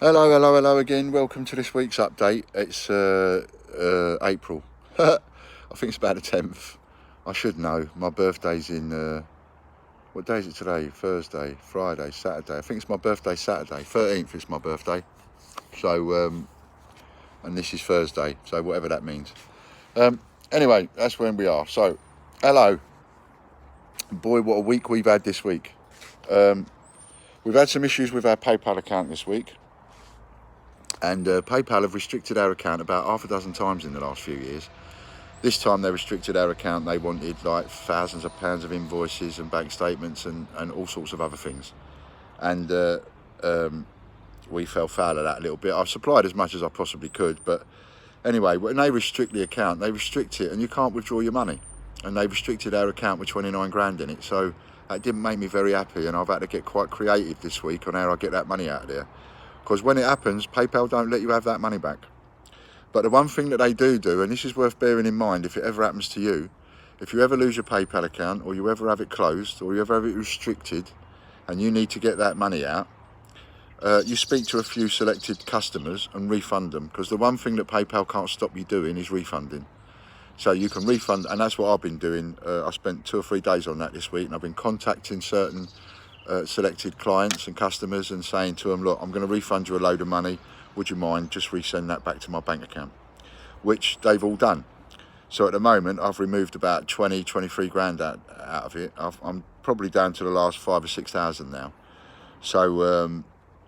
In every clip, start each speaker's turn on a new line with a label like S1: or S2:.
S1: Hello again. Welcome to this week's update. It's April. I think it's about the 10th. I should know. My birthday's in, what day is it today? Thursday, Friday, Saturday. I think it's my birthday Saturday. 13th is my birthday. So, and this is Thursday. So whatever that means. Anyway, that's when we are. So, hello. Boy, what a week we've had this week. We've had some issues with our PayPal account this week. And PayPal have restricted our account about half a dozen times in the last few years. This time they restricted our account. They wanted like thousands of pounds of invoices and bank statements and all sorts of other things. And we fell foul of that a little bit. I've supplied as much as I possibly could. But anyway, when they restrict the account, they restrict it and you can't withdraw your money. And they restricted our account with 29 grand in it. So that didn't make me very happy. And I've had to get quite creative this week on how I get that money out of there. Because when it happens, PayPal don't let you have that money back. But the one thing that they do, and this is worth bearing in mind if it ever happens to you, if you ever lose your PayPal account or you ever have it closed or you ever have it restricted and you need to get that money out, you speak to a few selected customers and refund them. Because the one thing that PayPal can't stop you doing is refunding. So you can refund, and that's what I've been doing. I spent 2 or 3 days on that this week, and I've been contacting certain selected clients and customers and saying to them, look, I'm going to refund you a load of money. Would you mind just resend that back to my bank account? Which they've all done. So at the moment, I've removed about 23 grand out of it. I'm probably down to the last 5,000 or 6,000 now. So,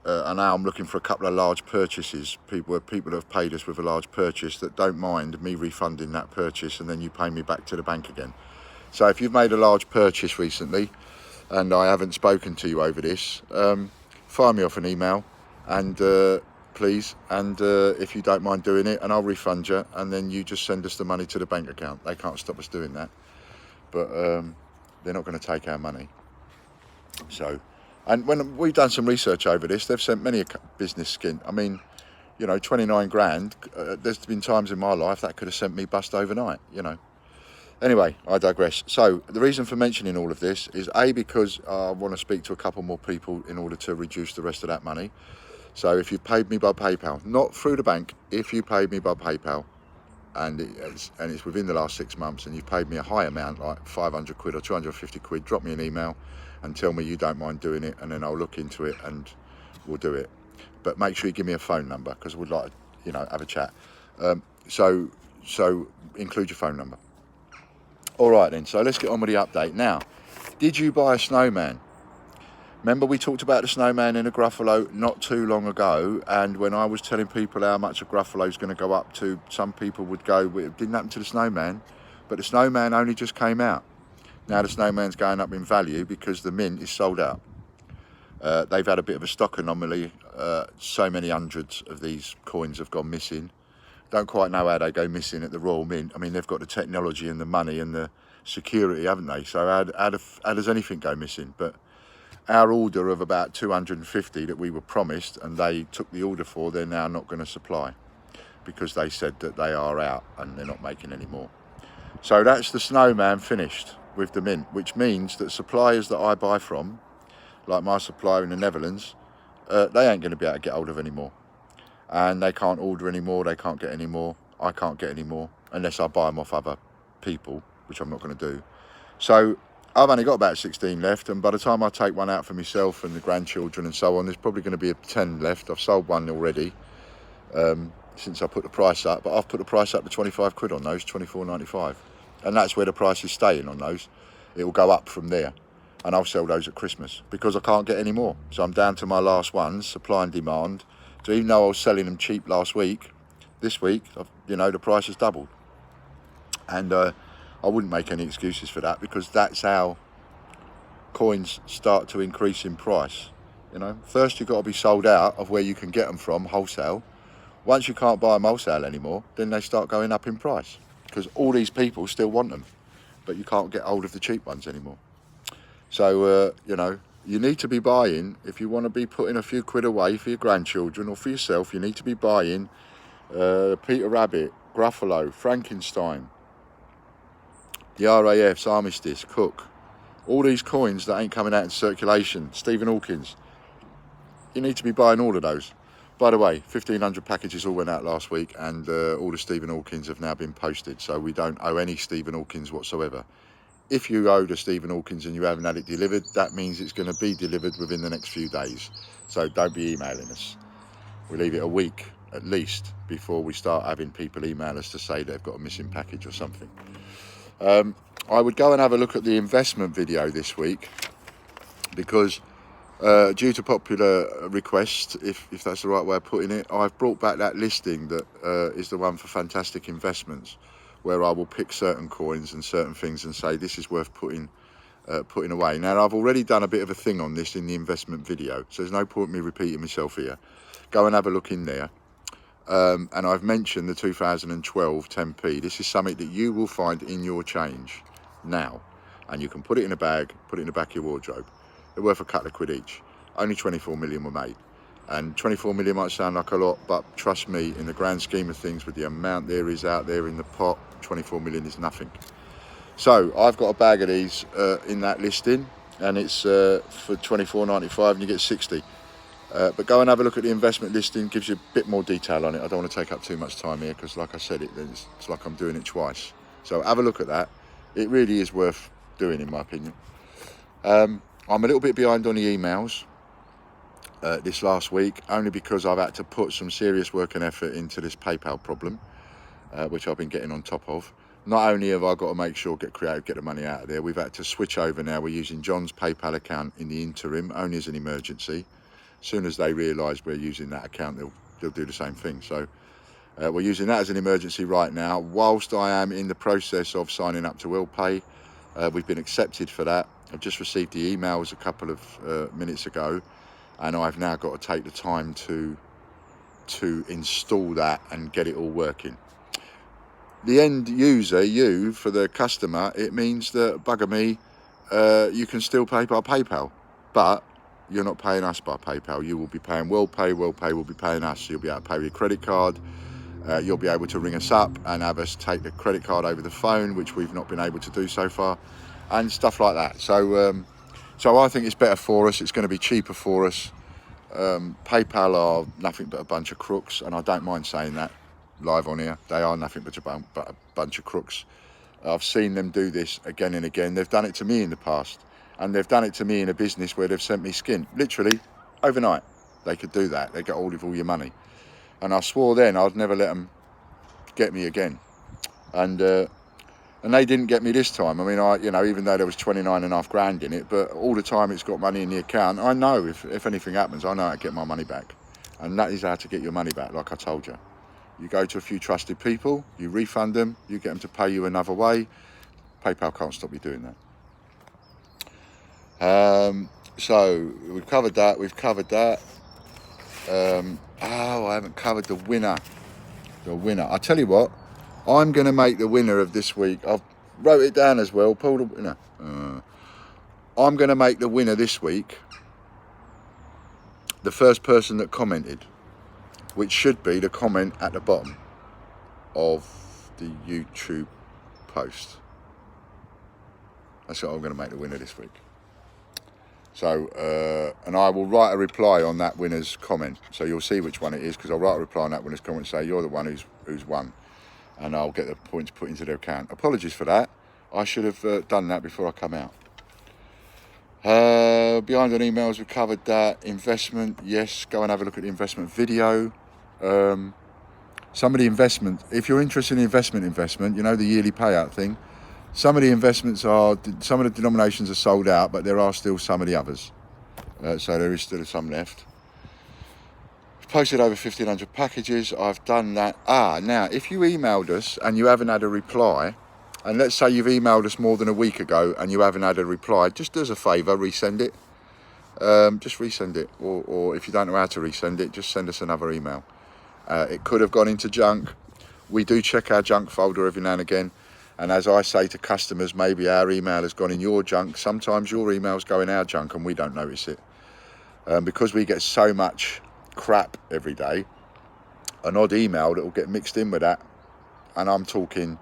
S1: and now I'm looking for a couple of large purchases. People that have paid us with a large purchase that don't mind me refunding that purchase and then you pay me back to the bank again. So if you've made a large purchase recently, and I haven't spoken to you over this, fire me off an email and please, and if you don't mind doing it, and I'll refund you, and then you just send us the money to the bank account. They can't stop us doing that, but they're not going to take our money. So, and when we've done some research over this, they've sent many a business skin. I mean, 29 grand, there's been times in my life that could have sent me bust overnight, Anyway, I digress. So the reason for mentioning all of this is because I want to speak to a couple more people in order to reduce the rest of that money. So if you paid me by PayPal, not through the bank, if you paid me by PayPal, and it's within the last 6 months, and you've paid me a high amount, like 500 quid or 250 quid, drop me an email and tell me you don't mind doing it, and then I'll look into it and we'll do it. But make sure you give me a phone number because we'd like to, have a chat. So include your phone number. All right then, so let's get on with the update. Now, did you buy a snowman? Remember we talked about the snowman in a Gruffalo not too long ago, and when I was telling people how much a Gruffalo is going to go up to, some people would go, well, it didn't happen to the snowman, but the snowman only just came out. Now the snowman's going up in value because the mint is sold out. They've had a bit of a stock anomaly. So many hundreds of these coins have gone missing. Don't quite know how they go missing at the Royal Mint. I mean, they've got the technology and the money and the security, haven't they? So how does anything go missing? But our order of about 250 that we were promised and they took the order for, they're now not going to supply because they said that they are out and they're not making any more. So that's the snowman finished with the mint, which means that suppliers that I buy from, like my supplier in the Netherlands, they ain't going to be able to get hold of anymore. And they can't order anymore, they can't get any more, I can't get any more, unless I buy them off other people, which I'm not going to do. So I've only got about 16 left, and by the time I take one out for myself and the grandchildren and so on, there's probably going to be 10 left. I've sold one already since I put the price up, but I've put the price up to 25 quid on those, 24.95. And that's where the price is staying on those. It will go up from there. And I'll sell those at Christmas because I can't get any more. So I'm down to my last ones, supply and demand. So even though I was selling them cheap last week, this week, the price has doubled. And I wouldn't make any excuses for that because that's how coins start to increase in price. First you've got to be sold out of where you can get them from wholesale. Once you can't buy them wholesale anymore, then they start going up in price because all these people still want them, but you can't get hold of the cheap ones anymore. So, you need to be buying, if you want to be putting a few quid away for your grandchildren or for yourself, you need to be buying Peter Rabbit, Gruffalo, Frankenstein, the RAF's Armistice, Cook, all these coins that ain't coming out in circulation, Stephen Hawkins. You need to be buying all of those. By the way, 1,500 packages all went out last week, and all the Stephen Hawkins have now been posted, so we don't owe any Stephen Hawkins whatsoever. If you owe the Stephen Hawkins and you haven't had it delivered, that means it's going to be delivered within the next few days. So don't be emailing us. We leave it a week at least before we start having people email us to say they've got a missing package or something. I would go and have a look at the investment video this week, because due to popular request, if that's the right way of putting it, I've brought back that listing that is the one for Fantastic Investments, where I will pick certain coins and certain things and say this is worth putting away. Now, I've already done a bit of a thing on this in the investment video, so there's no point in me repeating myself here. Go and have a look in there. And I've mentioned the 2012 10p. This is something that you will find in your change now, and you can put it in a bag, put it in the back of your wardrobe. They're worth a couple of quid each. Only 24 million were made, and 24 million might sound like a lot, but trust me, in the grand scheme of things, with the amount there is out there in the pot, 24 million is nothing. So I've got a bag of these in that listing, and it's for $24.95, and you get 60. But go and have a look at the investment listing. Gives you a bit more detail on it. I don't want to take up too much time here, because like I said, it's like I'm doing it twice. So have a look at that. It really is worth doing, in my opinion. I'm a little bit behind on the emails this last week, only because I've had to put some serious work and effort into this PayPal problem, which I've been getting on top of. Not only have I got to make sure, get creative, get the money out of there, we've had to switch over now. We're using John's PayPal account in the interim, only as an emergency. As soon as they realise we're using that account, they'll do the same thing. So we're using that as an emergency right now, whilst I am in the process of signing up to WillPay. We've been accepted for that. I've just received the emails a couple of minutes ago, and I've now got to take the time to install that and get it all working. The end user, you, for the customer, it means that, bugger me, you can still pay by PayPal, but you're not paying us by PayPal. You will be paying WillPay. WillPay will be paying us. You'll be able to pay with your credit card. You'll be able to ring us up and have us take the credit card over the phone, which we've not been able to do so far, and stuff like that. So I think it's better for us. It's going to be cheaper for us. PayPal are nothing but a bunch of crooks, and I don't mind saying that live on here. They are nothing but a bunch of crooks. I've seen them do this again and again. They've done it to me in the past, and they've done it to me in a business where they've sent me skin. Literally, overnight, they could do that. They get hold of all your money. And I swore then I'd never let them get me again. And they didn't get me this time. I mean, even though there was 29.5 grand in it, but all the time it's got money in the account, I know if anything happens, I know how to get my money back. And that is how to get your money back, like I told you. You go to a few trusted people, you refund them, you get them to pay you another way. PayPal can't stop you doing that. So we've covered that. I haven't covered the winner. I tell you what, I'm going to make the winner of this week. I've wrote it down as well. Pull the winner. I'm going to make the winner this week the first person that commented, which should be the comment at the bottom of the YouTube post. That's what I'm going to make the winner this week. So, and I will write a reply on that winner's comment. So you'll see which one it is, because I'll write a reply on that winner's comment and say, you're the one who's won. And I'll get the points put into their account. Apologies for that. I should have done that before I come out. Behind on emails, we covered that. Investment, yes. Go and have a look at the investment video. Some of the investment, if you're interested in investment, you know, the yearly payout thing. Some of the investments are, some of the denominations are sold out, but there are still some of the others. So there is still some left. I've posted over 1,500 packages. I've done that. Now, if you emailed us and you haven't had a reply, and let's say you've emailed us more than a week ago and you haven't had a reply, just as a favour, resend it. Just resend it. Or if you don't know how to resend it, just send us another email. It could have gone into junk. We do check our junk folder every now and again. And as I say to customers, maybe our email has gone in your junk. Sometimes your emails go in our junk and we don't notice it. Because we get so much crap every day, an odd email that will get mixed in with that. And I'm talking,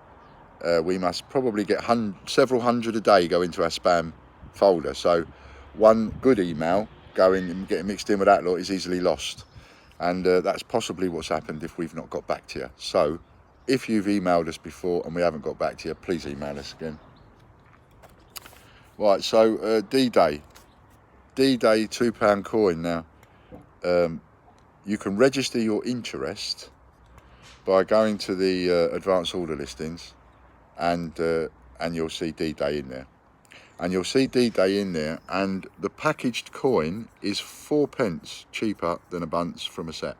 S1: we must probably get several hundred a day go into our spam folder. So one good email going and getting mixed in with that lot is easily lost. And that's possibly what's happened if we've not got back to you. So if you've emailed us before and we haven't got back to you, please email us again. Right, so D-Day £2 coin now. You can register your interest by going to the advance order listings, and you'll see D-Day in there. And you'll see D-Day in there, and the packaged coin is 4p cheaper than a bunce from a set.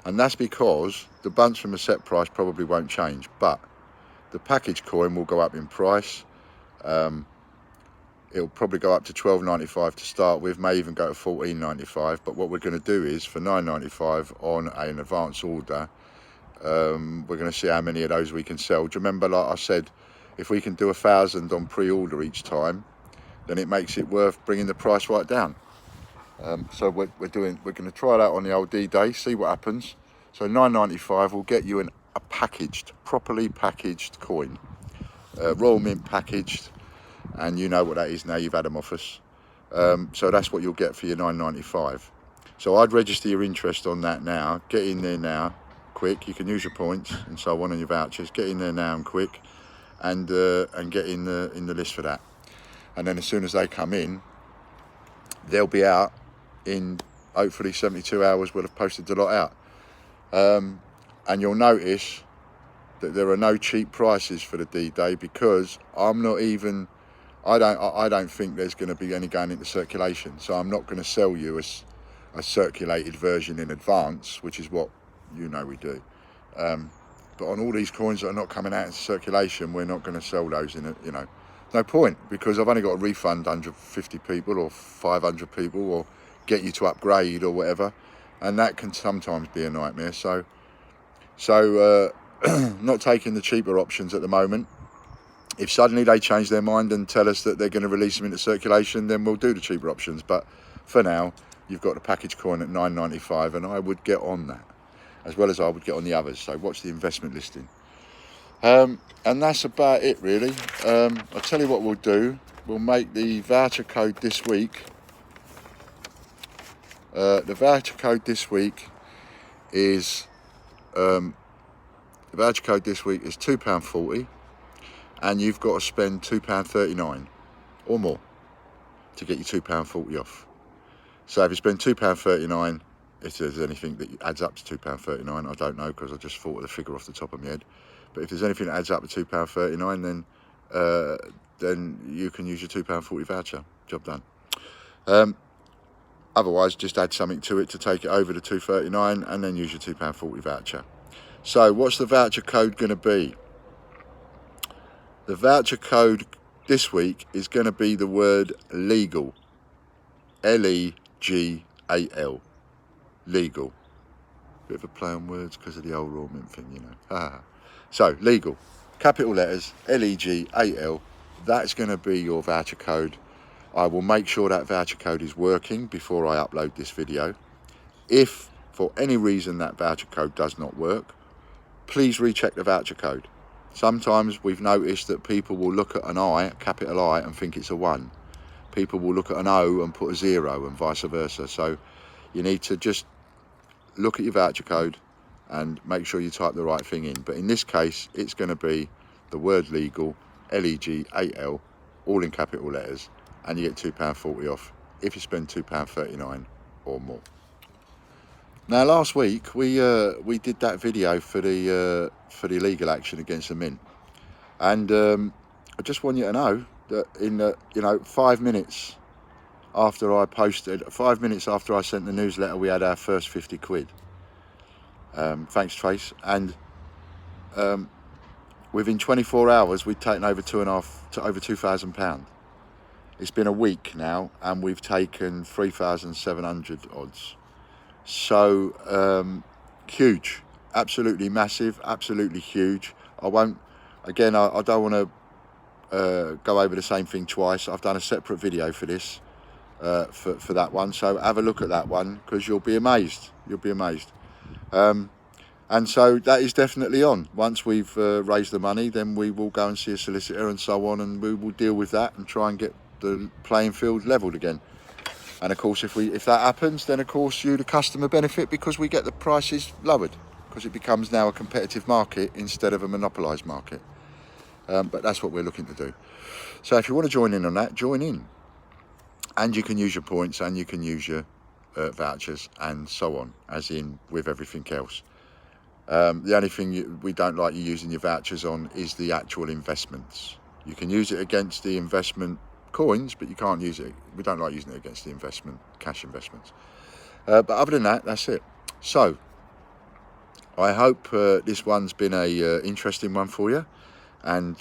S1: And that's because the bunce from a set price probably won't change, but the packaged coin will go up in price. It'll probably go up to $12.95 to start with, may even go to $14.95. But what we're going to do is, for $9.95 on an advance order, we're going to see how many of those we can sell. Do you remember, like I said, if we can do 1,000 on pre-order each time, then it makes it worth bringing the price right down. So we're going to try that on the old D-Day, see what happens. So $9.95 will get you a packaged, properly packaged coin, Royal Mint packaged, and you know what that is now. You've had them off us. So that's what you'll get for your $9.95. So I'd register your interest on that now. Get in there now, quick. You can use your points and so on and your vouchers. Get in there now and quick, and get in the list for that. And then as soon as they come in, they'll be out in hopefully 72 hours. We'll have posted the lot out. And you'll notice that there are no cheap prices for the D-Day, because I don't think there's going to be any going into circulation. So I'm not going to sell you a circulated version in advance, which is what we do. But on all these coins that are not coming out into circulation, we're not going to sell those in no point, because I've only got to refund 150 people or 500 people or get you to upgrade or whatever, and that can sometimes be a nightmare. So not taking the cheaper options at the moment. If suddenly they change their mind and tell us that they're going to release them into circulation, then we'll do the cheaper options. But for now, you've got the package coin at $9.95, and I would get on that, as well as I would get on the others. So watch the investment listing. And that's about it, really. I'll tell you what we'll do. We'll make the voucher code this week. The voucher code this week is £2.40. And you've got to spend £2.39 or more to get your £2.40 off. So if you spend £2.39, if there's anything that adds up to £2.39, I don't know, because I just thought of the figure off the top of my head. But if there's anything that adds up to £2.39, then you can use your £2.40 voucher. Job done. Otherwise, just add something to it to take it over to £2.39, and then use your £2.40 voucher. So what's the voucher code going to be? The voucher code this week is going to be the word legal. Legal. Legal. Bit of a play on words because of the old Royal Mint thing, So, legal. Capital letters, Legal. That's going to be your voucher code. I will make sure that voucher code is working before I upload this video. If, for any reason, that voucher code does not work, please recheck the voucher code. Sometimes we've noticed that people will look at an I, a capital I, and think it's a 1. People will look at an O and put a 0, and vice versa. So you need to just look at your voucher code and make sure you type the right thing in. But in this case, it's going to be the word legal, Legal, all in capital letters, and you get £2.40 off if you spend £2.39 or more. Now, last week we did that video for the legal action against the Mint, and I just want you to know that in 5 minutes after I posted, 5 minutes after I sent the newsletter, we had our first 50 quid. Thanks, Trace. And within 24 hours, we'd taken over over £2,000. It's been a week now, and we've taken 3,700 odds. So huge, absolutely massive, absolutely huge. I don't want to go over the same thing twice. I've done a separate video for this, for that one. So have a look at that one, because you'll be amazed. You'll be amazed. And so that is definitely on. Once we've raised the money, then we will go and see a solicitor and so on, and we will deal with that and try and get the playing field levelled again. And of course, if that happens, then of course you, the customer, benefit because we get the prices lowered, because it becomes now a competitive market instead of a monopolised market. But that's what we're looking to do. So if you want to join in on that, join in. And you can use your points and you can use your vouchers and so on, as in with everything else. The only thing we don't like you using your vouchers on is the actual investments. You can use it against the investment coins, but you can't use it. We don't like using it against the investment, cash investments. But other than that, that's it. So I hope this one's been a interesting one for you. And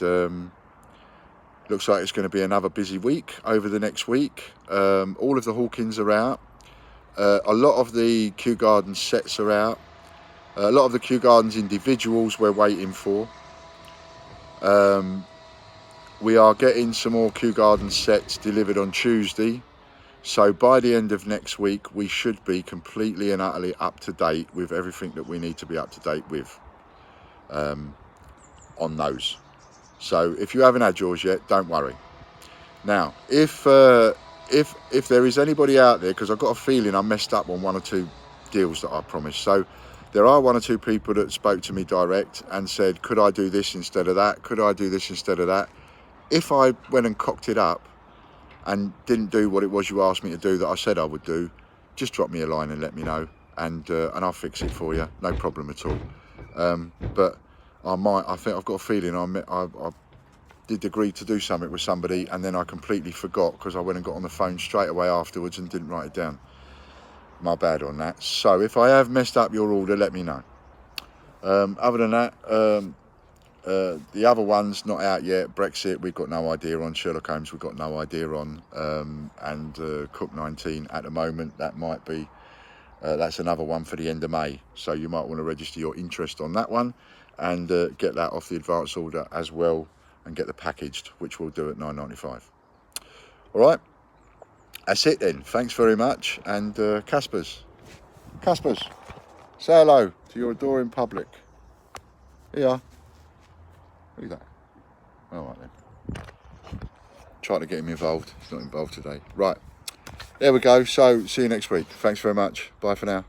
S1: looks like it's going to be another busy week over the next week. All of the Hawkins are out. A lot of the Kew Gardens sets are out. A lot of the Kew Gardens individuals we're waiting for. We are getting some more Kew Gardens sets delivered on Tuesday. So by the end of next week, we should be completely and utterly up to date with everything that we need to be up to date with on those. So if you haven't had yours yet, don't worry. Now, if there is anybody out there, because I've got a feeling I messed up on one or two deals that I promised. So there are one or two people that spoke to me direct and said, could I do this instead of that? Could I do this instead of that? If I went and cocked it up and didn't do what it was you asked me to do that I said I would do, just drop me a line and let me know, and I'll fix it for you, no problem at all. But I think I've got a feeling I did agree to do something with somebody and then I completely forgot because I went and got on the phone straight away afterwards and didn't write it down. My bad on that. So if I have messed up your order, let me know. Other than that, the other ones not out yet. Brexit, we've got no idea on. Sherlock Holmes, we've got no idea on. And Cook 19 at the moment, that might be, that's another one for the end of May. So you might want to register your interest on that one and get that off the advance order as well and get the packaged, which we'll do at £9.95. All right, that's it then. Thanks very much. And Caspers, say hello to your adoring public. Here you are. Look at that. All right then. Trying to get him involved. He's not involved today. Right. There we go. So see you next week. Thanks very much. Bye for now.